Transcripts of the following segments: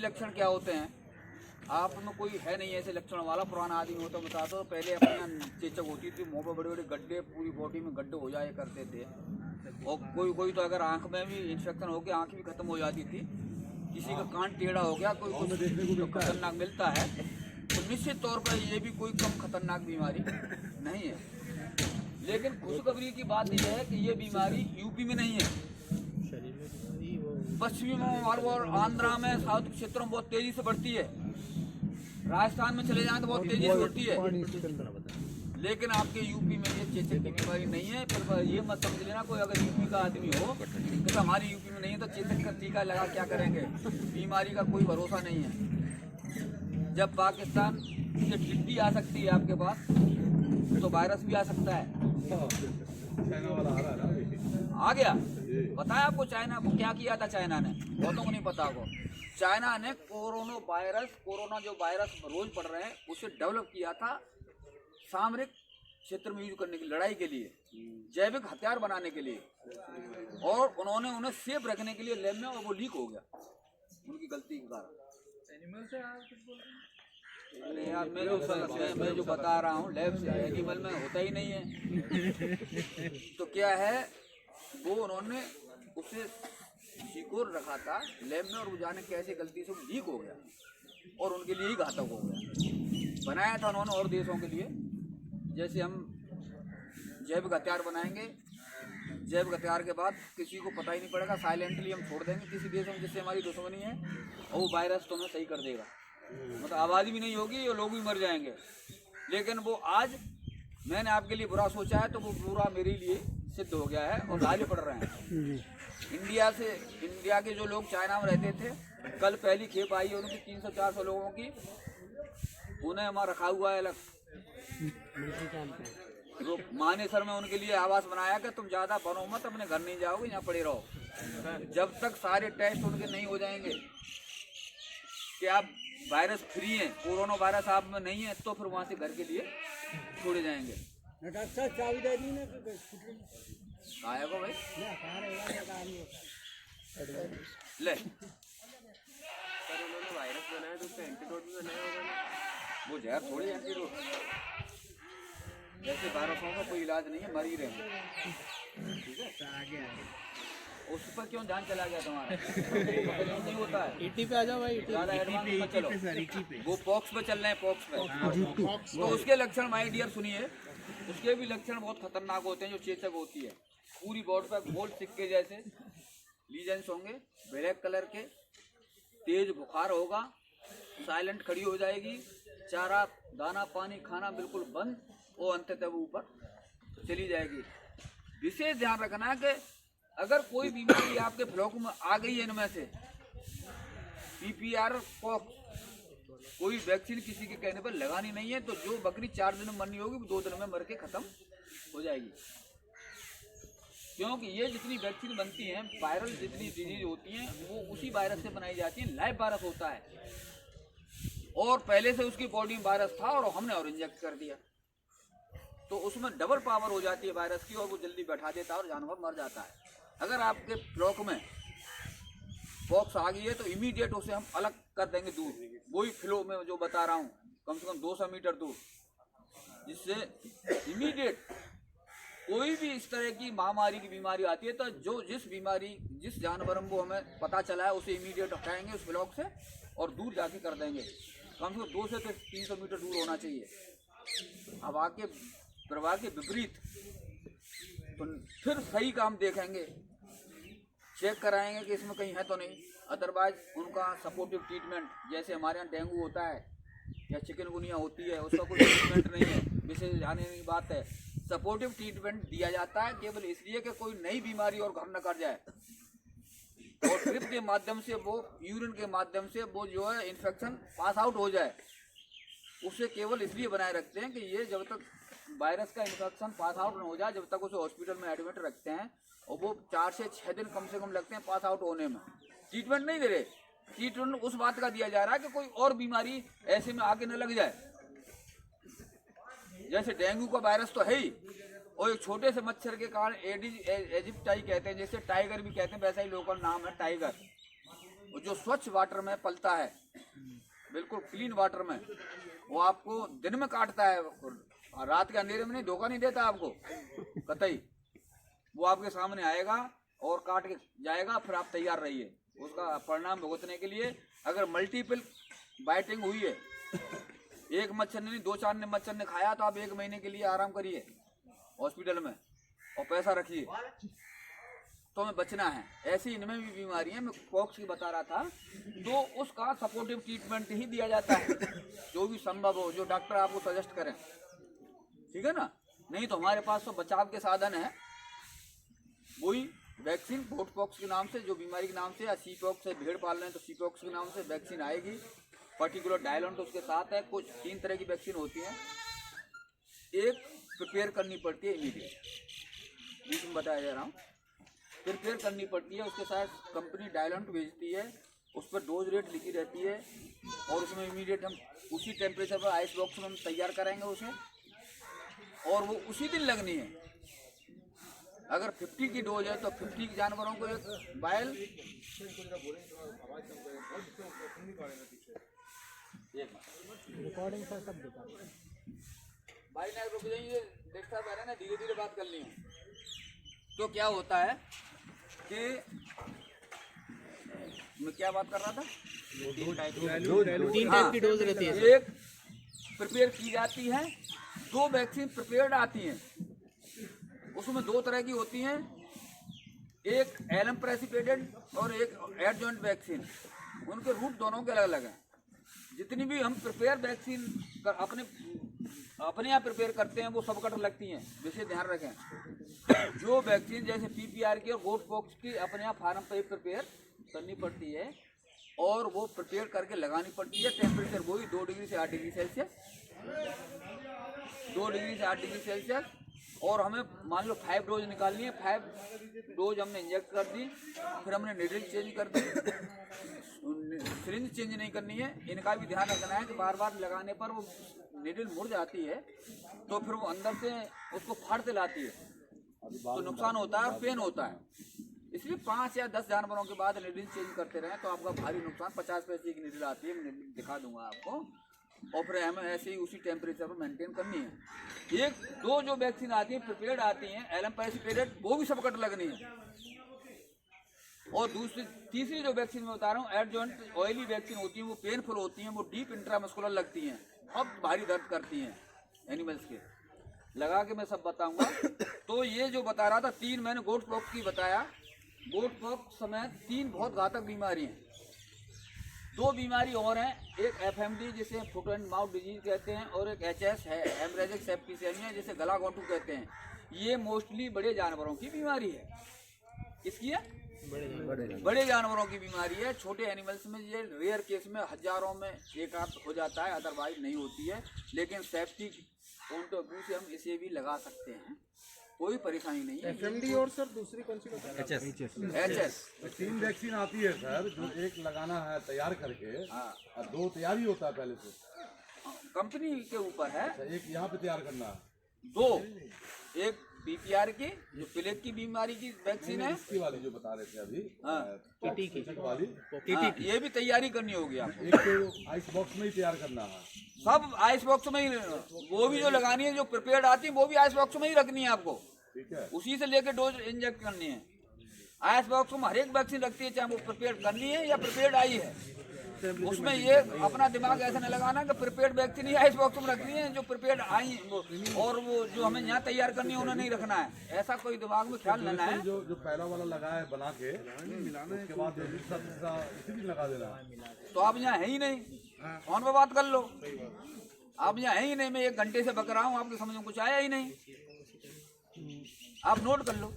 लक्षण क्या होते हैं, आप में कोई है नहीं ऐसे लक्षण वाला पुराना आदमी हो तो बता दो। पहले अपने यहाँ चेचक होती थी, मुँह पर बड़े बड़े गड्ढे, पूरी बॉडी में गड्ढे हो जाया करते थे। और कोई कोई तो अगर आंख में भी इन्फेक्शन हो गया, आंख भी खत्म हो जाती थी। किसी का कान टेढ़ा हो गया, कोई कुछ तो खतरनाक मिलता है। तो निश्चित तौर पर ये भी कोई कम खतरनाक बीमारी नहीं है। लेकिन खुशखबरी की बात यह है कि ये बीमारी यूपी में नहीं है, पश्चिमी बंगाल और आंध्रा में, साउथ क्षेत्रों में बहुत तेजी से बढ़ती है। राजस्थान में चले जाएं तो बहुत तेजी से बढ़ती है। लेकिन आपके यूपी में ये चेचक की बीमारी नहीं है। फिर ये मत समझ लेना कोई अगर यूपी का आदमी हो तो हमारी यूपी में नहीं है तो चेचक का टीका लगा क्या करेंगे, बीमारी का कोई भरोसा नहीं है। जब पाकिस्तान से टिड्डी आ सकती है आपके पास तो वायरस भी आ सकता है। आ गया, पता है आपको चाइना को क्या किया था? चाइना ने, बहुतों को नहीं पता होगा, चाइना ने कोरोना जो वायरस रोज बढ़ रहे हैं उसे डेवलप किया था सामरिक क्षेत्र में यूज करने की, लड़ाई के लिए, जैविक हथियार बनाने के लिए। और उन्होंने उन्हें सेफ रखने के लिए लैब में, और वो लीक हो गया उनकी गलती के कारण। एनिमल से आप कुछ बोल रहे हैं? अरे यार मैं जो बता रहा हूँ लैब से, एनिमल में होता ही नहीं है। तो क्या है, वो उन्होंने उसे सिक्योर रखा था लैब में, और वो जाने कैसे गलती से लीक हो गया और उनके लिए ही घातक हो गया। बनाया था उन्होंने और देशों के लिए, जैसे हम जैविक हथियार बनाएंगे, जैविक हथियार के बाद किसी को पता ही नहीं पड़ेगा, साइलेंटली हम छोड़ देंगे किसी देश में जिससे हमारी दुश्मनी है, और वो वायरस तो हमें सही कर देगा। मतलब आबादी भी नहीं होगी और लोग भी मर जाएंगे। लेकिन वो आज मैंने आपके लिए बुरा सोचा है तो वो बुरा मेरे लिए सिद्ध हो गया है और लाले पड़ रहे हैं। इंडिया के जो लोग चाइना में रहते थे, कल पहली खेप आई है उनकी 300-400 लोगों की, उन्हें हमारा रखा हुआ है अलग। तो मानेसर में उनके लिए आवास बनाया कि तुम ज्यादा बनो मत, अपने घर नहीं जाओगे, यहाँ पड़े रहो जब तक सारे टेस्ट उनके नहीं हो जाएंगे कि आप वायरस फ्री हैं, कोरोना वायरस आप में नहीं है, तो फिर वहाँ से घर के लिए छोड़े जाएंगे। आया को भाई ले सर, उन्होंने वायरस बनाया तो उसका एंटीडोट भी बनाया होगा ना? वो जहर थोड़ी एंटीडोट, जैसे वायरसों का कोई इलाज नहीं है, मर ही रहे हैं। ठीक है, उस पर क्यों ध्यान चला गया तुम्हारा? नहीं होता है। ईटी पे आ जाओ भाई, ज़्यादा एडवांस मत चलो। वो पॉक्स पे चल रहे हैं, पॉक्स पे। तो उसके लक्षण माय डियर सुनिए, उसके भी लक्षण बहुत खतरनाक होते हैं। जो चेचक होती है पूरी बॉडी पर गोल सिक्के जैसे लीजेंस होंगे, ब्लैक कलर के, तेज बुखार होगा, साइलेंट खड़ी हो जाएगी, चारा दाना पानी खाना बिल्कुल बंद, और अंततः वो ऊपर चली जाएगी। विशेष ध्यान रखना कि अगर कोई बीमारी आपके ब्लॉक में आ गई है, इनमें से पीपीआर पॉक्स, कोई वैक्सीन किसी के कहने पर लगानी नहीं है, तो जो बकरी 4 दिन में मरनी होगी वो 2 दिन में मर के खत्म हो जाएगी। क्योंकि ये जितनी वैक्सीन बनती हैं, वायरल जितनी डिजीज होती हैं, वो उसी वायरस से बनाई जाती है। लाइव वायरस होता है और पहले से उसकी बॉडी में वायरस था और हमने और इंजेक्ट कर दिया, तो उसमें डबल पावर हो जाती है वायरस की, और वो जल्दी बैठा देता है और जानवर मर जाता है। अगर आपके ब्लॉक में पॉक्स आ गई है तो इमीडिएट उसे हम अलग कर देंगे दूर, वही फ्लो में जो बता रहा हूँ, कम से कम 200 मीटर दूर, जिससे इमीडिएट कोई भी इस तरह की महामारी की बीमारी आती है तो जिस जानवर को हमें पता चला है उसे इमीडिएट हटाएंगे उस ब्लॉक से और दूर जाके कर देंगे। कम से कम 200 से 300 मीटर दूर होना चाहिए। हवा के प्रवाह के विपरीत, तो फिर सही काम देखेंगे, चेक कराएंगे कि इसमें कहीं है तो नहीं। अदरवाइज उनका सपोर्टिव ट्रीटमेंट, जैसे हमारे यहाँ डेंगू होता है या चिकनगुनिया होती है, उसका कोई ट्रीटमेंट नहीं है, विशेष जाने की बात है। सपोर्टिव ट्रीटमेंट दिया जाता है केवल इसलिए कि कोई नई बीमारी और घर न कर जाए, और ड्रिप के माध्यम से, वो यूरिन के माध्यम से वो जो है इन्फेक्शन पास आउट हो जाए, उसे केवल इसलिए बनाए रखते हैं कि ये जब तक वायरस का इन्फेक्शन पास आउट न हो जाए, जब तक उसे हॉस्पिटल में एडमिट रखते हैं, और वो 4 से 6 दिन कम से कम लगते हैं पास आउट होने में। ट्रीटमेंट नहीं दे रहे, ट्रीटमेंट उस बात का दिया जा रहा है कि कोई और बीमारी ऐसे में आके न लग जाए। जैसे डेंगू का वायरस तो है ही, और एक छोटे से मच्छर के कारण एडिस एजिप्टाई कहते हैं, जैसे टाइगर भी कहते हैं, वैसा ही लोकल नाम है टाइगर। जो स्वच्छ वाटर में पलता है, बिल्कुल क्लीन वाटर में, वो आपको दिन में काटता है, रात के अंधेरे में नहीं, धोखा नहीं देता आपको कतई। वो आपके सामने आएगा और काट के जाएगा, फिर आप तैयार रहिए उसका परिणाम भुगतने के लिए। अगर मल्टीपल बाइटिंग हुई है, एक मच्छर ने नहीं 2-4 ने मच्छर ने खाया, तो आप 1 महीने के लिए आराम करिए हॉस्पिटल में और पैसा रखिए, तो हमें बचना है। ऐसी इनमें भी बीमारी है, मैं पॉक्स की बता रहा था, तो उसका सपोर्टिव ट्रीटमेंट ही दिया जाता है जो भी संभव हो, जो डॉक्टर आपको सजेस्ट करें, ठीक है ना। नहीं तो हमारे पास तो बचाव के साधन है, वही वैक्सीन गोट पॉक्स के नाम से, जो बीमारी के नाम से, या सी पॉक्स है, भेड़ पाल रहे हैं तो सी पॉक्स के नाम से वैक्सीन आएगी, पर्टिकुलर डायलॉन्ट उसके साथ है। कुछ 3 तरह की वैक्सीन होती हैं, एक प्रिपेयर करनी पड़ती है इमीडिएट, बीच में बताया जा रहा हूँ, प्रिपेयर करनी पड़ती है, उसके साथ कंपनी डायलॉन्ट भेजती है, उस पर डोज रेट लिखी रहती है, और उसमें इमीडिएट हम उसी टेम्परेचर पर आइस बॉक्स में हम तैयार कराएंगे उसे, और वो उसी दिन लगनी है। अगर 50 की डोज है तो 50 जानवरों को एक वायल, रिकॉर्डिंग सर सब दिखा भाई ना रुक जाइए, देखता पहले ना, धीरे धीरे बात करनी है। तो क्या होता है कि मैं क्या बात कर रहा था, 3 टाइप की डोज रहती है। एक प्रिपेयर की जाती है, 2 वैक्सीन प्रिपेयर्ड आती हैं, उसमें 2 तरह की होती हैं, एक एलम प्रेसिपिटेड और एक एडजॉइंट वैक्सीन। उनके रूट दोनों के अलग अलग हैं। जितनी भी हम प्रिपेयर वैक्सीन अपने यहाँ प्रिपेयर करते हैं वो सब कट लगती हैं, विशेष ध्यान रखें। जो वैक्सीन जैसे पीपीआर की और गोट पॉक्स की अपने यहाँ फार्म पर प्रिपेयर करनी पड़ती है, और वो प्रिपेयर करके लगानी पड़ती है। टेम्परेचर वही 2 डिग्री से 8 डिग्री सेल्सियस, 2 डिग्री से 8 डिग्री सेल्सियस। और हमें मान लो 5 डोज निकालनी है, 5 डोज हमने इंजेक्ट कर दी, फिर हमने निडल चेंज कर दी, सिरिंज चेंज नहीं करनी है। इनका भी ध्यान रखना है कि बार बार लगाने पर वो निडल मुड़ जाती है, तो फिर वो अंदर से उसको फाड़ के लाती है, तो नुकसान होता है और पेन होता है। इसलिए 5 या 10 जानवरों के बाद निडल चेंज करते रहें, तो आपका भारी नुकसान। 50 पैसे की निडल आती है, मैं दिखा दूंगा आपको, और फिर हमें ऐसे ही उसी टेम्परेचर पर मेंटेन करनी है। 1-2 जो वैक्सीन आती है प्रिपेयर्ड आती हैं, एलम पैसिपिटेड, वो भी सब कट लगनी है। और तीसरी जो वैक्सीन मैं बता रहा हूँ, एडजॉइंट ऑयली वैक्सीन होती है, वो पेनफुल होती हैं, वो डीप इंट्रामस्कुलर लगती हैं, बहुत भारी दर्द करती हैं एनिमल्स के। लगा के मैं सब बताऊंगा। तो ये जो बता रहा था, 3 मैंने गोट पॉक्स की बताया, गोट पॉक्स समेत 3 बहुत घातक बीमारी हैं। 2 बीमारी और हैं, एक एफएमडी जिसे फुट एंड माउथ डिजीज कहते हैं, और एक एचएस है, हेमरेजिक सेप्टिसेमिया, जिसे गला घोंटू कहते हैं। ये मोस्टली बड़े जानवरों की बीमारी है। किसकी है? बड़े जानवरों की बीमारी है। छोटे एनिमल्स में ये रेयर केस में हजारों में एक आध हो जाता है, अदरवाइज नहीं होती है। लेकिन सेफ्टी पॉइंट ऑफ व्यू से हम इसे भी लगा सकते हैं, कोई परेशानी नहीं है। एफएमडी और सर दूसरी कौन सी बताइए? एचएस 3 वैक्सीन आती है सर, जो एक लगाना है तैयार करके, और 2 तैयारी होता है पहले से, कंपनी के ऊपर है। एक यहाँ पे तैयार करना है, 2 एक पीपीआर की जो प्लेग की बीमारी की वैक्सीन है, इसकी वाली जो बता रहे थे अभी, टीटी वाली, हाँ, ये भी तैयारी करनी होगी आपको। एक तो आइस बॉक्स में ही तैयार करना है, सब आइस बॉक्स में ही, वो भी जो लगानी है जो प्रिपेयर्ड आती है वो भी आइस बॉक्स में ही रखनी है आपको, ठीक है। उसी से लेके डोज इंजेक्ट करनी है। आइस बॉक्स में हर एक वैक्सीन रखती है, चाहे वो प्रिपेयर्ड करनी है या प्रिपेयर्ड आई है। उसमें ये अपना दिमाग ऐसा नहीं लगाना कि प्रिपेयर्ड वैक्सीन ही आइस बॉक्स में रखनी है, जो प्रिपेयर्ड आई और वो जो हमें यहाँ तैयार करनी है उन्हें नहीं रखना है। ऐसा कोई दिमाग में ख्याल लेना है। जो पहला वाला लगा है बना के, उसके बाद दूसरा इसी दिन लगा देना है। तो आप यहाँ है ही नहीं, फोन पे बात कर लो। आप यहाँ है ही नहीं, मैं 1 घंटे से बक रहा हूँ, आपके समझ में कुछ आया ही नहीं। आप नोट कर लो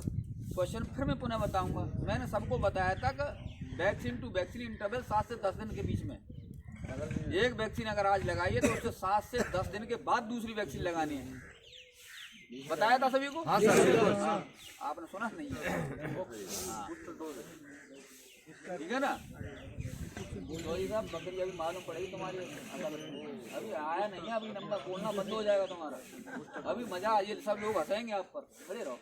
क्वेश्चन, फिर मैं पुनः बताऊंगा। मैंने सबको बताया था कि वैक्सीन टू वैक्सीन इंटरवल 7 से 10 दिन के बीच में। एक वैक्सीन अगर आज लगाई है तो उससे 7 से 10 दिन के बाद दूसरी वैक्सीन लगानी है। बताया था सभी को? हाँ सर। आपने सुना नहीं है? हाँ, ठीक है ना। साहब बकरी अभी मालूम पड़ेगी तुम्हारी, अभी आया नहीं है, अभी नंबर बोलना बंद हो जाएगा तुम्हारा। अभी मजा, ये सब लोग हंसेंगे आप पर, खड़े रहो।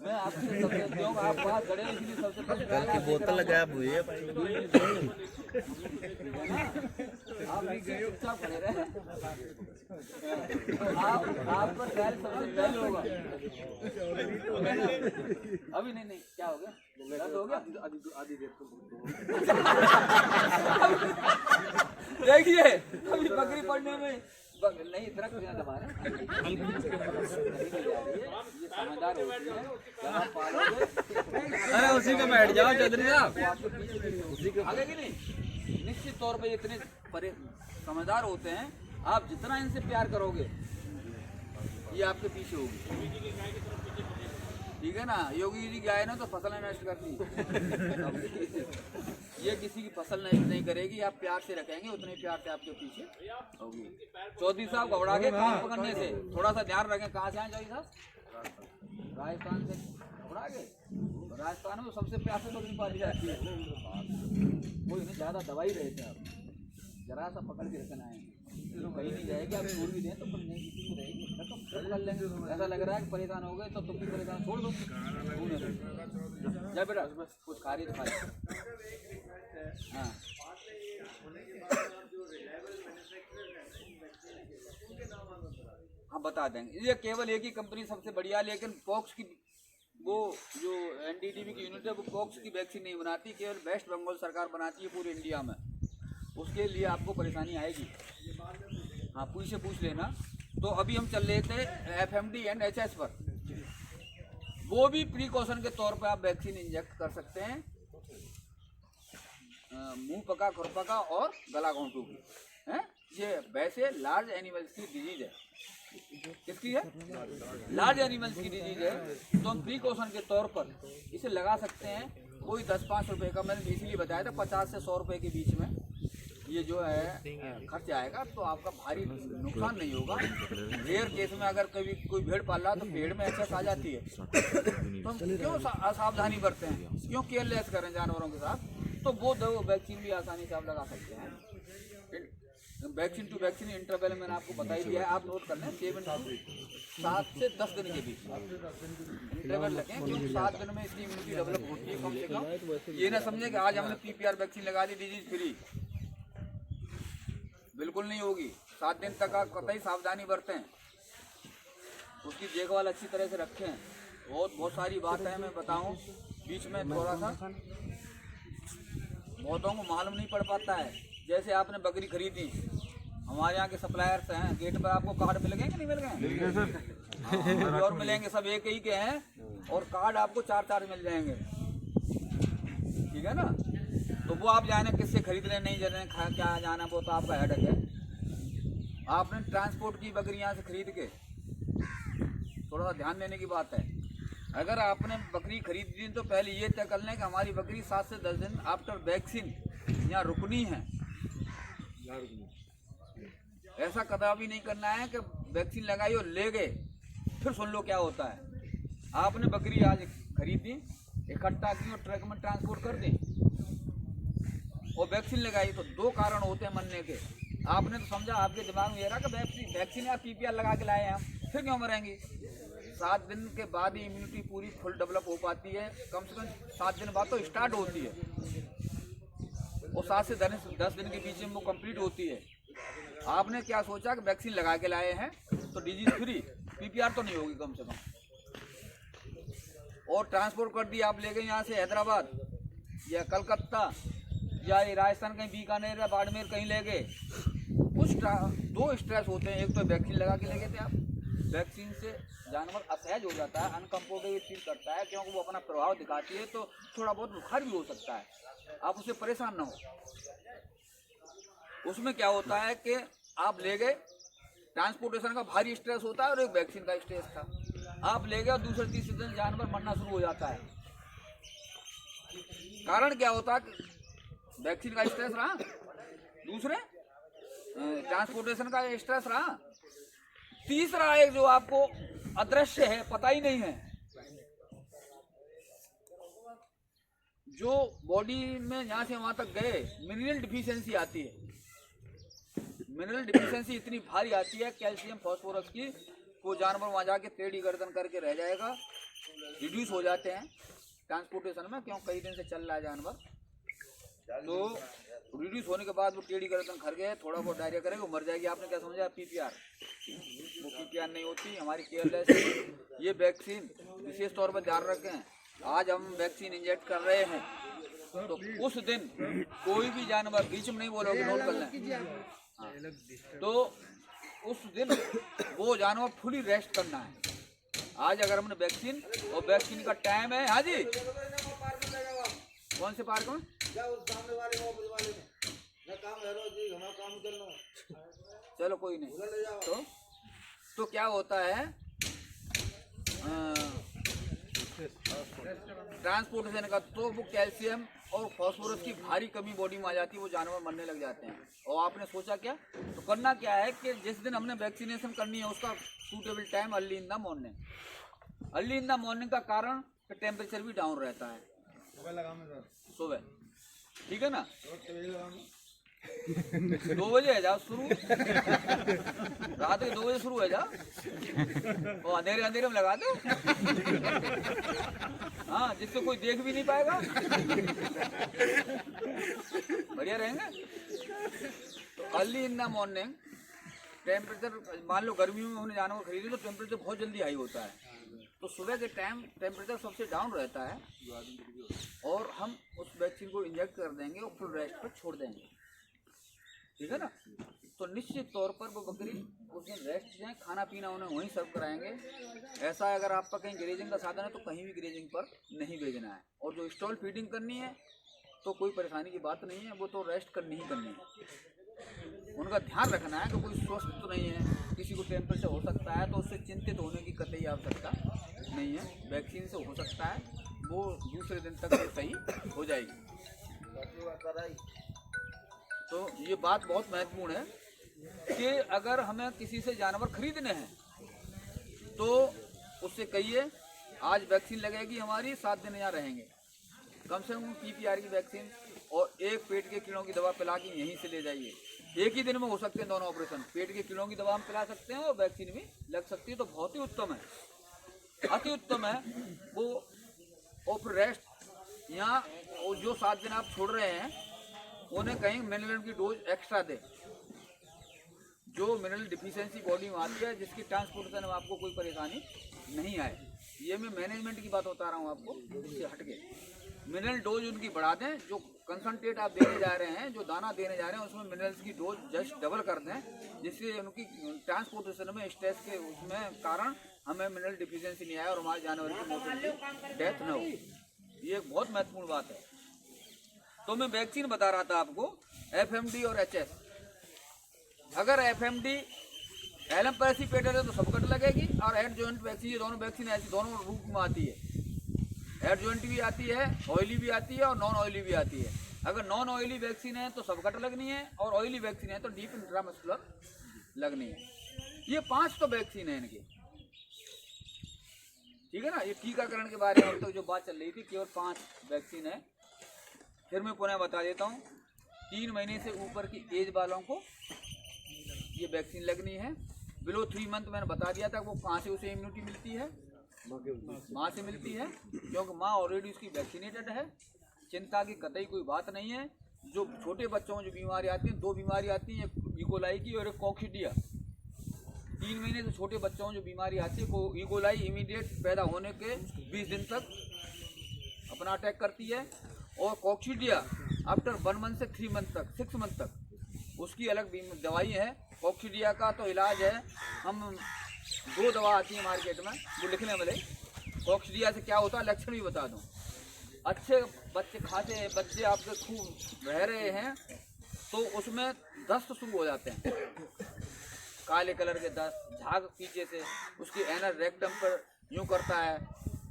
मैं आपसे सबसे क्यों आप बात खड़े हैं, इसलिए सबसे पहले बोतल लगाया हुई है आप चुपचाप खड़े रहे। आप पर ट्रायल सबसे पहले होगा। अभी नहीं क्या हो गया, दर्द हो गया आधी देर तो देखिए अभी बकरी पड़ने में नहीं दरख्त यहाँ दबा रहे, ये समझदार होती है। अरे उसी का बैठ जाओ चौधरी साहब, आगे की नहीं, निश्चित तौर पे इतने समझदार होते हैं, आप जितना इनसे प्यार करोगे ये आपके पीछे होगी, ठीक है ना। योगी जी गाय ना तो फसल नष्ट करती ये किसी की फसल नष्ट नहीं करेगी, आप प्यार से रखेंगे उतने प्यार से आपके पीछे होगी। चौधरी साहब घबरा के काम पकड़ने से थोड़ा सा ध्यान रखें। कहाँ से आए चौधरी साहब? राजस्थान से। घबरा गए? राजस्थान में सबसे प्यार से बकरी पाली जाती है, वो इन्हें ज्यादा दवाई रहे थे। आप जरा सा पकड़ के रखना है, तो कहीं नहीं जाएगी। आप छोड़ भी दें तो नहीं किसी को रहेगी, तो कर लेंगे। ऐसा लग रहा है कि परेशान हो गए तो तुम भी परेशान छोड़ दो। जा बेटा कुछ खा रही तो खा। हाँ हम बता देंगे, ये केवल एक ही कंपनी सबसे बढ़िया, लेकिन पॉक्स की वो जो एनडीडीबी की यूनिट है वो पॉक्स की वैक्सीन नहीं बनाती, केवल वेस्ट बंगाल सरकार बनाती है पूरे इंडिया में। उसके लिए आपको परेशानी आएगी। हाँ पूछ लेना। तो अभी हम चल रहे थे FMD एंड HS पर, वो भी प्रिकॉशन के तौर पर आप वैक्सीन इंजेक्ट कर सकते हैं। मुंह पका, खुरपका और गला घोंटू की है। ये वैसे लार्ज एनिमल्स की डिजीज है। किसकी है? लार्ज एनिमल्स की डिजीज है, तो हम प्रिकॉशन के तौर पर इसे लगा सकते हैं। कोई 10-5 रुपए का, मैंने इसीलिए बताया था 50 से 100 रुपए के बीच में ये जो है खर्च आएगा, तो आपका भारी नुकसान नहीं होगा। रेयर केस में अगर कभी कोई भेड़ पाल रहा तो पेड़ में एक्सेस आ जाती है, तो हम क्यों असावधानी बरतें हैं, क्यों केयरलेस करें जानवरों के साथ। तो वो दो वैक्सीन भी आसानी से आप लगा सकते हैं। वैक्सीन टू वैक्सीन इंटरवल मैंने आपको बता ही दिया है, आप नोट कर लें। 7 से 10 दिन के बीच इंटरवल लगे, क्योंकि 7 दिन में इसकी इम्यूनिटी डेवलप होती है कम से कम। ये ना समझे कि आज हमने PPR वैक्सीन लगा दी डिजीज फ्री, बिल्कुल नहीं होगी। 7 दिन तक आप कतई सावधानी बरतें, उसकी देखभाल अच्छी तरह से रखें। बहुत सारी बात है मैं बताऊं, बीच में थोड़ा सा बहुतों को मालूम नहीं पड़ पाता है। जैसे आपने बकरी खरीदी, हमारे यहाँ के सप्लायर्स हैं, गेट पर आपको कार्ड मिल गए कि नहीं मिल गए? और मिलेंगे, सब एक ही के हैं, और कार्ड आपको 4 मिल जाएंगे, ठीक है ना। तो वो आप जाने किससे खरीद रहे नहीं जाने क्या जाना, वो तो आपका हेडेक है। आपने ट्रांसपोर्ट की बकरी यहाँ से खरीद के, थोड़ा सा ध्यान देने की बात है। अगर आपने बकरी खरीद दी तो पहले ये तय कर लें कि हमारी बकरी 7 से 10 दिन आफ्टर वैक्सीन यहाँ रुकनी है। ऐसा कदापि नहीं करना है कि वैक्सीन लगाई और ले गए, फिर सुन लो क्या होता है। आपने बकरी आज खरीदी, इकट्ठा की और ट्रक में ट्रांसपोर्ट कर दी और वैक्सीन लगाई, तो 2 कारण होते हैं मरने के। आपने तो समझा, आपके दिमाग में ये रहा कि वैक्सीन या PPR लगा के लाए हैं हम, फिर क्यों मरेंगी। 7 दिन के बाद ही इम्यूनिटी पूरी फुल डेवलप हो पाती है, कम से कम 7 दिन बाद तो स्टार्ट होती है, और 7 से 10 दिन के बीच में वो कंप्लीट होती है। आपने क्या सोचा कि वैक्सीन लगा के लाए हैं तो डिजीज फ्री, PPR तो नहीं होगी कम से कम, और ट्रांसपोर्ट कर दी आप ले गए यहाँ से हैदराबाद या कलकत्ता या राजस्थान, कहीं बीकानेर या बाड़मेर कहीं ले गए। कुछ 2 स्ट्रेस होते हैं। एक तो वैक्सीन लगा के ले गए थे आप, वैक्सीन से जानवर असहज हो जाता है, अनकम्फर्टेबल फील करता है, क्योंकि वो अपना प्रभाव दिखाती है, तो थोड़ा बहुत बुखार भी हो सकता है। आप उससे परेशान ना हो। उसमें क्या होता है कि आप ले गए, ट्रांसपोर्टेशन का भारी स्ट्रेस होता है और एक वैक्सीन का स्ट्रेस था। आप ले गए और दूसरे तीसरे दिन जानवर मरना शुरू हो जाता है। कारण क्या होता है? वैक्सीन का स्ट्रेस रहा, दूसरे ट्रांसपोर्टेशन का स्ट्रेस रहा, तीसरा एक जो आपको अदृश्य है, पता ही नहीं है, जो बॉडी में यहाँ से वहां तक गए मिनरल डिफिशियंसी आती है। मिनरल डिफिशियंसी इतनी भारी आती है कैल्शियम फास्फोरस की, वो जानवर वहाँ जाके टेढ़ी गर्दन करके रह जाएगा, रिड्यूस हो जाते हैं ट्रांसपोर्टेशन में, क्यों कई दिन से चल रहा है जानवर, तो रिड्यूस होने के बाद वो टेढ़ी गर्दन कर गए, थोड़ा बहुत डायरिया करेगा, वो मर जाएगी। आपने क्या समझा PPR? वो PPR नहीं होती, हमारी केयरलेस। ये वैक्सीन विशेष तौर पर ध्यान रखें, आज हम वैक्सीन इंजेक्ट कर रहे हैं तो उस दिन कोई भी जानवर, बीच में नहीं बोलोगे, नोट कर लें, हाँ, तो उस दिन वो जानवर फुली रेस्ट करना है। आज अगर हमने वैक्सीन, और वैक्सीन का टाइम है, हाँ जी, कौन से पार्क में? चलो कोई नहीं। तो क्या होता है, ट्रांसपोर्टेशन का, तो वो कैल्शियम और फास्फोरस की भारी कमी बॉडी में आ जाती है, वो जानवर मरने लग जाते हैं। और आपने सोचा क्या, तो करना क्या है कि जिस दिन हमने वैक्सीनेशन करनी है उसका suitable time early in the morning. Early in the morning का कारण कि टेम्परेचर भी डाउन रहता है सुबह, ठीक है ना। 2 बजे है जाओ शुरू, रात के 2 बजे शुरू है जाओ, और अंधेरे में लगा दो, हाँ, जिससे कोई देख भी नहीं पाएगा, बढ़िया रहेंगे। तो early in the morning temperature, मान लो गर्मियों में हमने जानवर खरीदे तो टेम्परेचर बहुत जल्दी हाई होता है, तो सुबह के टाइम टेम्परेचर सबसे डाउन रहता है, और हम उस वैक्सीन को इंजेक्ट कर देंगे और फुल रेस्ट पर छोड़ देंगे, ठीक है ना। तो निश्चित तौर पर वो बकरी उस दिन रेस्ट जाए, खाना पीना उन्हें वहीं सर्व कराएंगे। ऐसा अगर आपका कहीं ग्रेजिंग का साधन है तो कहीं भी ग्रेजिंग पर नहीं भेजना है। और जो स्टॉल फीडिंग करनी है तो कोई परेशानी की बात नहीं है, वो तो रेस्ट करनी ही करनी है। उनका ध्यान रखना है कि कोई स्वस्थ तो नहीं है, किसी को टेम्परेचर हो सकता है, तो उससे चिंतित होने की कतई आवश्यकता नहीं है। वैक्सीन से हो सकता है, वो दूसरे दिन तक सही हो जाएगी। तो ये बात बहुत महत्वपूर्ण है कि अगर हमें किसी से जानवर खरीदने हैं तो उससे कहिए आज वैक्सीन लगेगी हमारी, 7 दिन यहाँ रहेंगे, कम से कम PPR की वैक्सीन और एक पेट के कीड़ों की दवा पिला के यहीं से ले जाइए। एक ही दिन में हो सकते हैं दोनों ऑपरेशन, पेट के कीड़ों की दवा हम पिला सकते हैं और वैक्सीन भी लग सकती है, तो बहुत ही उत्तम है, अति उत्तम है वो। और फिर रेस्ट यहाँ जो 7 दिन आप छोड़ रहे हैं उन्हें कहीं मिनरल की डोज एक्स्ट्रा दे, जो मिनरल डिफिशियंसी बॉडी में आती है, जिसकी ट्रांसपोर्टेशन में आपको कोई परेशानी नहीं आए। ये मैं मैनेजमेंट की बात बता रहा हूँ आपको, इससे हट के मिनरल डोज उनकी बढ़ा दें। जो कंसनट्रेट आप देने जा रहे हैं, जो दाना देने जा रहे हैं, उसमें मिनरल्स की डोज जस्ट डबल कर दें, जिससे उनकी ट्रांसपोर्टेशन में स्ट्रेस के उसमें कारण हमें मिनरल डिफिशियंसी नहीं आए और हमारे जानवर की मोर्टेलिटी डेथ न हो। ये एक बहुत महत्वपूर्ण बात है। तो मैं वैक्सीन बता रहा था आपको, FMD और HS। अगर FMD एलम पैरासीपेटल है तो सबकट लगेगी, और हेड जॉइंट वैक्सीन, ये दोनों वैक्सीन ऐसी दोनों रूप में आती है। हेड जॉइंट भी आती है, ऑयली भी आती है और नॉन ऑयली भी आती है। अगर नॉन ऑयली वैक्सीन है तो सबकट लगनी है, और ऑयली वैक्सीन है तो डीप इंट्रामस्कुलर लगनी है। ये 5 तो वैक्सीन है इनकी, ठीक है ना। ये टीकाकरण के बारे में अब तक जो बात चल रही थी, केवल 5 वैक्सीन है। फिर मैं पुनः बता देता हूँ, 3 महीने से ऊपर की एज वालों को ये वैक्सीन लगनी है। बिलो 3 मंथ मैंने बता दिया था वो कहाँ से उसे इम्यूनिटी मिलती है, माँ से मिलती है, क्योंकि माँ ऑलरेडी उसकी वैक्सीनेटेड है। चिंता की कतई कोई बात नहीं है। जो छोटे बच्चों में जो बीमारी आती है, 2 बीमारी आती है, एक इकोलाई की और एक कॉक्सीडिया। 3 महीने से छोटे बच्चों में जो बीमारी आती है, इकोलाई इमीडिएट पैदा होने के 20 दिन तक अपना अटैक करती है, और कॉक्सीडिया आफ्टर 1 मंथ से 3 मंथ तक, 6 मंथ तक उसकी अलग दवाई है। कॉक्सीडिया का तो इलाज है, हम 2 दवा आती है मार्केट में, वो लिखने वाले। कॉक्सीडिया से क्या होता है लक्षण भी बता दूं। अच्छे बच्चे, खासे बच्चे आपके खूब रह रहे हैं तो उसमें दस्त शुरू हो जाते हैं, काले कलर के दस्त, झाग पीछे से उसकी एनर रेक्टम पर यूँ करता है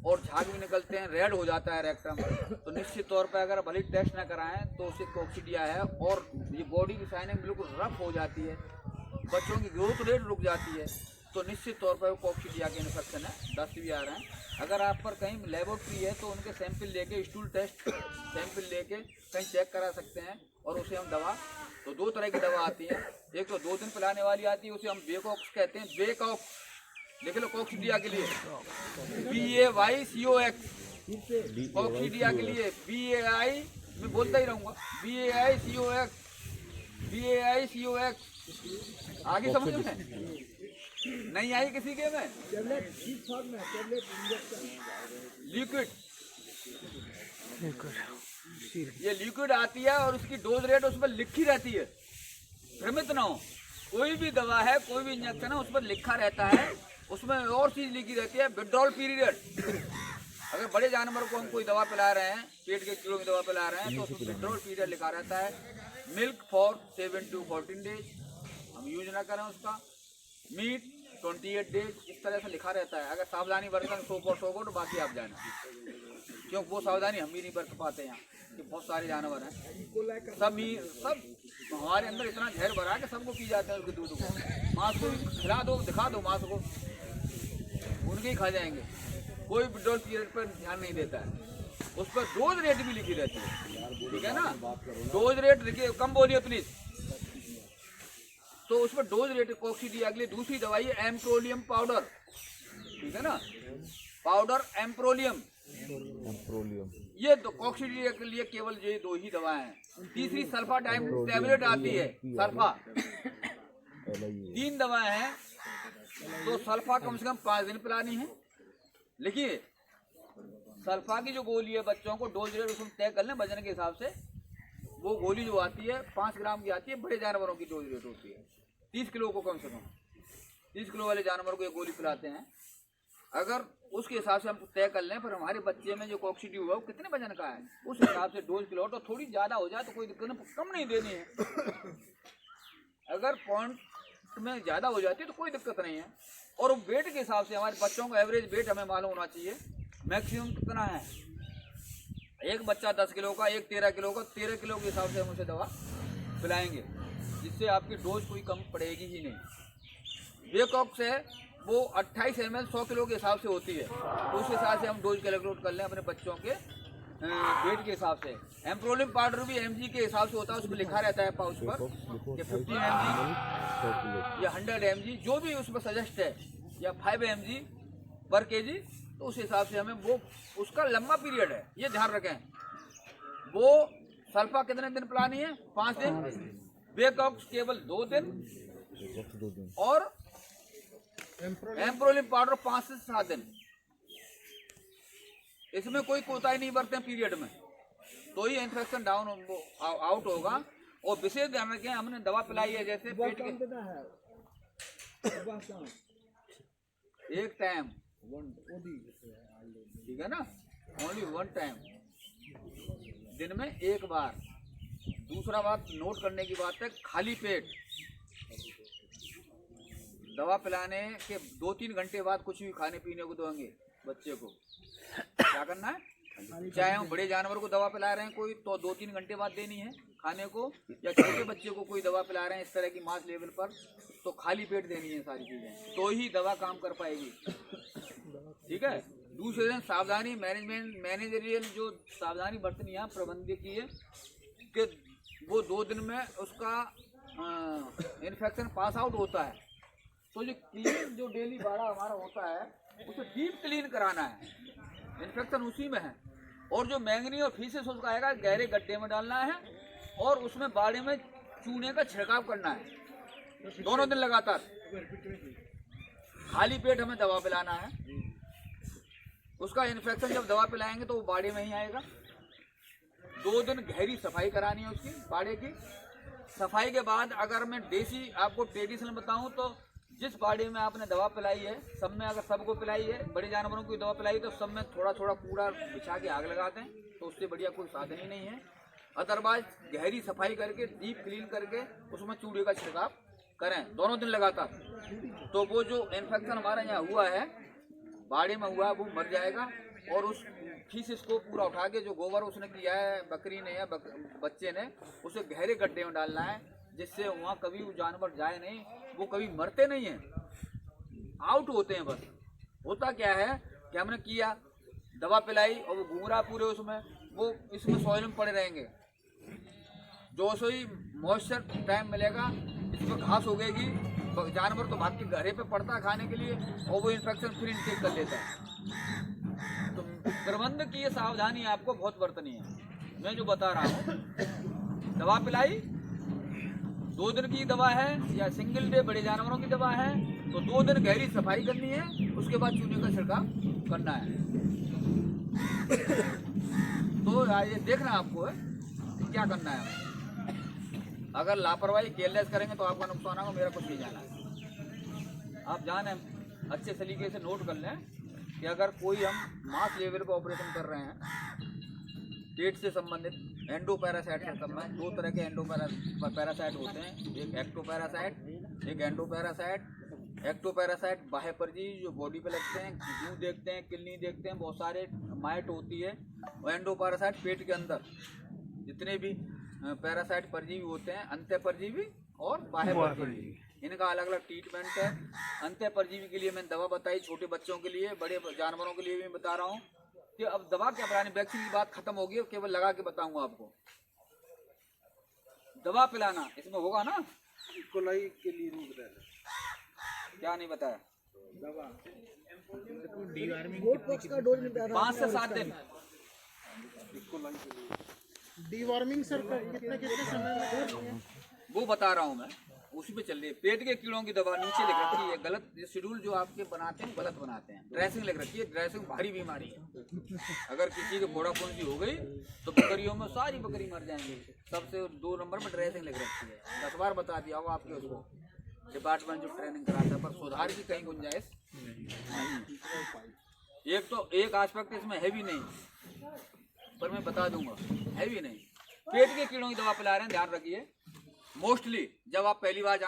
और झाग भी निकलते हैं, रेड हो जाता है रेक्टम। तो निश्चित तौर पर अगर भले टेस्ट ना कराएं तो उसे कॉक्सीडिया है। और ये बॉडी की साइनिंग बिल्कुल रफ हो जाती है, बच्चों की ग्रोथ रेट रुक जाती है, तो निश्चित तौर पर कॉक्सीडिया के इन्फेक्शन है, दस्त भी आ रहे हैं। अगर आप पर कहीं लेबोरेटरी है तो उनके सैंपल लेके, स्टूल टेस्ट सैंपल लेके कहीं चेक करा सकते हैं, और उसे हम दवा, तो 2 तरह की दवा आती है। एक तो 2 दिन पिलाने वाली आती है, उसे हम बेकॉक्स कहते हैं, बेकॉक्स देख लो कॉक्सीडिया के लिए BAYCOX, कॉक्सीडिया के लिए BAI, मैं बोलता ही रहूंगा BAICOX। आगे समझ में नहीं आई किसी के में? लिक्विड, ये लिक्विड आती है और उसकी डोज रेट उस पर लिखी रहती है, भ्रमित ना हो। कोई भी दवा है, कोई भी इंजेक्शन है, उस पर लिखा रहता है, उसमें और चीज लिखी रहती है, विड्रॉल पीरियड। अगर बड़े जानवर को हम कोई दवा पिला रहे हैं, पेट के कीड़ों की दवा पिला रहे हैं, तो उसमें विड्रॉल पीरियड लिखा रहता है। मिल्क फॉर 7 to 14 डेज, हम यूज ना करें उसका। मीट 28 डेज, इस तरह से लिखा रहता है। अगर सावधानी बरतन सो तो बाकी आप जाना, क्योंकि वो सावधानी हम भी नहीं बरत पाते यहाँ, कि बहुत सारे जानवर हैं, सब हमारे अंदर इतना जहर भरा है कि सबको पी जाते हैं उसके दूध को। मांस को खिला दो, दिखा दो मांस को, उनके ही खा जाएंगे। कोई विड्रॉल पीरियड पर ध्यान नहीं देता है। उस पर डोज रेट भी लिखी रहती है, ठीक है ना? डोज रेट लिखिए, कम बोलिए प्लीज। तो उस पर डोज रेट कॉक्सीडिया के लिए दूसरी दवाई है एम्प्रोलियम पाउडर, ठीक है ना? पाउडर एम्प्रोलियम, ये कॉक्सीडिया के लिए केवल ये 2 ही दवाएं हैं। तीसरी सल्फा टैबलेट आती है, सल्फा। 3 दवाएं हैं, तो सल्फा कम से कम 5 दिन पिलानी है। लिखिए, सल्फा की जो गोली है बच्चों को डोज रेट उसमें तय कर लें वजन के हिसाब से। वो गोली जो आती है 5 ग्राम की आती है, बड़े जानवरों की डोज रेट होती है 30 किलो को, कम से कम 30 किलो वाले जानवर को ये गोली पिलाते हैं। अगर उसके हिसाब से हम तय कर लें, पर हमारे बच्चे में जो कॉक्सीडिया हुआ वो कितने वजन का है, उस हिसाब से डोज किलो, तो थोड़ी ज़्यादा हो जाए तो कोई दिक्कत नहीं, कम नहीं देनी है। अगर पॉइंट में ज़्यादा हो जाती है तो कोई दिक्कत नहीं है। और वेट के हिसाब से हमारे बच्चों का एवरेज वेट हमें मालूम होना चाहिए, मैक्सिमम कितना है। एक बच्चा 10 किलो का, एक 13 किलो का, 13 किलो के हिसाब से हम उसे दवा पिलाएंगे, जिससे आपकी डोज कोई कम पड़ेगी ही नहीं। बेकॉक्स है वो 28 ml 100 किलो के हिसाब से होती है, तो उस हिसाब से हम डोज कैलकुलेट कर लें अपने बच्चों के वेट के हिसाब से। एम्प्रोलियम पाउडर भी mg के हिसाब से होता है, उसमें लिखा रहता है पाउच पर कि 50 mg या 100 mg, जो भी उसमें सजेस्ट है, या 5 mg पर kg, तो उस हिसाब से हमें वो, उसका लंबा पीरियड है, ये ध्यान रखें। वो सल्फा कितने दिन पिलानी है? 5 दिन। बेकॉक्स केवल 2 दिन, और एम्प्रोलिम पाउडर 5 से 7 दिन। इसमें कोई कोताही नहीं बरते पीरियड में, तो ही इन्फेक्शन डाउन आउट होगा। और विशेष ध्यान रखें, हमने दवा पिलाई है जैसे पेट के एक टाइम, ठीक है ना, ओनली 1 टाइम, दिन में 1 बार। दूसरा बात नोट करने की बात है, खाली पेट दवा पिलाने के 2-3 घंटे बाद कुछ भी खाने पीने को देंगे बच्चे को। क्या करना है, चाहे हम बड़े जानवर को दवा पिला रहे हैं कोई, तो 2-3 घंटे बाद देनी है खाने को, या छोटे बच्चे को कोई दवा पिला रहे हैं इस तरह की मास लेवल पर, तो खाली पेट देनी है सारी चीज़ें, तो ही दवा काम कर पाएगी, ठीक है। दूसरे दिन सावधानी मैनेजरियल जो सावधानी बरतनी है प्रबंधकीय, कि वो 2 दिन में उसका इन्फेक्शन पास आउट होता है, तो जो क्लीन जो डेली बाड़ा हमारा होता है उसे डीप क्लीन कराना है, इन्फेक्शन उसी में है। और जो मैंगनी और फीसेस उसका आएगा गहरे गड्ढे में डालना है, और उसमें बाड़े में चूने का छिड़काव करना है 2 दिन लगातार। खाली पेट हमें दवा पिलाना है, उसका इन्फेक्शन जब दवा पिलाएंगे तो वो बाड़े में ही आएगा। 2 दिन गहरी सफाई करानी है उसकी, बाड़े की सफाई के बाद। अगर मैं देसी आपको ट्रेडिशनल बताऊं, तो जिस बाड़े में आपने दवा पिलाई है, सब में अगर सबको पिलाई है, बड़े जानवरों को दवा पिलाई, तो सब में थोड़ा थोड़ा कूड़ा बिछा के आग लगाते हैं, तो उससे बढ़िया कोई साधन ही नहीं है। अदरवाइज गहरी सफाई करके, डीप क्लीन करके उसमें चूड़े का छिड़काव करें 2 दिन लगातार, तो वो जो इन्फेक्शन हमारे यहाँ हुआ है, बाड़े में हुआ, वो मर जाएगा। और उस फीस को पूरा उठा के, जो गोबर उसने किया है बकरी ने या बच्चे ने, उसे गहरे गड्ढे में डालना है, जिससे वहाँ कभी वो जानवर जाए नहीं, वो कभी मरते नहीं हैं, आउट होते हैं बस। होता क्या है कि हमने किया, दवा पिलाई और वो घूम रहा पूरे उसमें, वो इसमें सॉइल में पड़े रहेंगे। जो सो ही मॉइस्चर टाइम मिलेगा, इसमें घास उगेगी, जानवर तो भाग के घरे पे पड़ता है खाने के लिए और वो इन्फेक्शन फिर इनटेक कर लेता है। तो प्रबंध की ये सावधानी आपको बहुत बरतनी है। मैं जो बता रहा हूँ, दवा पिलाई 2 दिन की दवा है या सिंगल डे बड़े जानवरों की दवा है तो 2 दिन गहरी सफाई करनी है, उसके बाद चूने का छिड़काव करना है। तो ये देखना आपको है कि क्या करना है। अगर लापरवाही केयरलेस करेंगे तो आपका नुकसान होगा, मेरा कुछ नहीं जाना है। आप जाने अच्छे तरीके से नोट कर लें कि अगर कोई हम मास लेवल का ऑपरेशन कर रहे हैं पेट से संबंधित एंडोपैरासाइट से संबंधित 2 तरह के एंडोपैरासाइट होते हैं, एक एक्टोपैरासाइट, एक एंडोपैरासाइट। एक्टोपैरासाइट बाह्य परजीवी जो बॉडी पे लगते हैं, जूं देखते हैं, किडनी देखते हैं, बहुत सारे माइट होती है। और एंडोपैरासाइट पेट के अंदर जितने भी पैरासाइट परजीवी होते हैं, अंत्य परजीवी और बाह्य परजीवी, इनका अलग अलग ट्रीटमेंट है। अंत्य परजीवी के लिए मैंने दवा बताई, छोटे बच्चों के लिए, बड़े जानवरों के लिए भी बता रहा हूँ कि अब दवा क्या पिलानी, वैक्सीन की बात खत्म होगी, केवल लगा के बताऊंगा आपको। दवा पिलाना इसमें होगा ना, कोलाई के लिए नहीं बताया, क्या नहीं बताया? दवा डीवार्मिंग 5 से 7 दिन। डीवार्मिंग सर कितने समय में करनी है वो बता रहा हूँ मैं, उसी पे चल रही है। पेट के कीड़ों की दवा नीचे लिख रखी है, गलत शेड्यूल जो आपके बनाते हैं गलत बनाते हैं। ड्रेसिंग लिख रखी है, ड्रेसिंग भारी बीमारी है। अगर किसी को फोड़ा फुंसी हो गई तो बकरियों में सारी बकरी मर जाएंगी। सबसे 2 नंबर में ड्रेसिंग लिख रखी है, 10 बार बता दिया होगा आपके उसको डिपार्टमेंट जो ट्रेनिंग कराता है, पर सुधार की कहीं गुंजाइश नहीं। एक तो एक एस्पेक्ट इसमें हैवी नहीं, पर मैं बता दूंगा हैवी नहीं। पेट के कीड़ों की दवा पिला रहे हैं, ध्यान रखिए। मोस्टली जब आप पहली बार